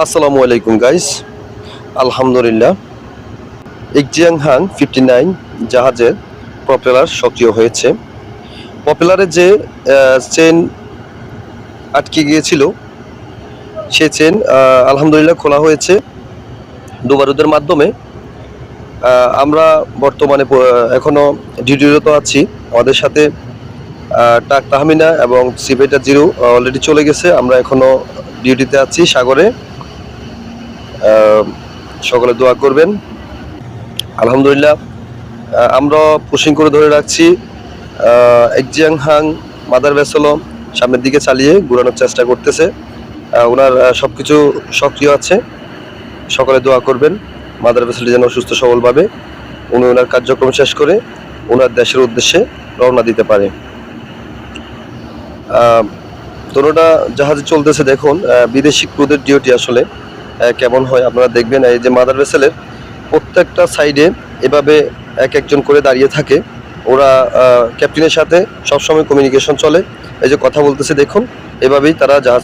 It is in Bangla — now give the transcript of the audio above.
আসসালামু আলাইকুম গাইস। আলহামদুলিল্লাহ, ইকজিয়াংহাং 59 জাহাজের প্রপেলার সক্রিয় হয়েছে। প্রপেলারে যে চেন আটকে গিয়েছিল সে চেন আলহামদুলিল্লাহ খোলা হয়েছে ডুবারুদের মাধ্যমে। আমরা বর্তমানে এখনো ডিউটিরত আছি। আমাদের সাথে টাক তাহমিনা এবং সিভেটা জিরো অলরেডি চলে গেছে। আমরা এখনো ডিউটিতে আছি সাগরে। সকলে দোয়া করবেন। আলহামদুলিল্লাহ, আমরা পুশিং করে ধরে রাখছি। ইকজিয়াংহাং মাদার ভেসেলও সামনের দিকে চালিয়ে ঘুরানোর চেষ্টা করতেছে। ওনার সবকিছু সক্রিয় আছে। সকলে দোয়া করবেন মাদার ভেসেলটি যেন সুস্থ সবলভাবে উনি ওনার কার্যক্রম শেষ করে ওনার দেশের উদ্দেশ্যে রওনা দিতে পারে। দোনোটা জাহাজে চলতেছে। দেখুন বিদেশি ক্রুদের ডিউটি আসলে কেমন হয় আপনারা দেখবেন। এই যে মাদার ভেসেলের প্রত্যেকটা সাইডে এভাবে একজন করে দাঁড়িয়ে থাকে। ওরা ক্যাপ্টেনের সাথে সবসময় কমিউনিকেশন চলে। এই যে কথা বলতেছে দেখুন, এভাবেই তারা জাহাজ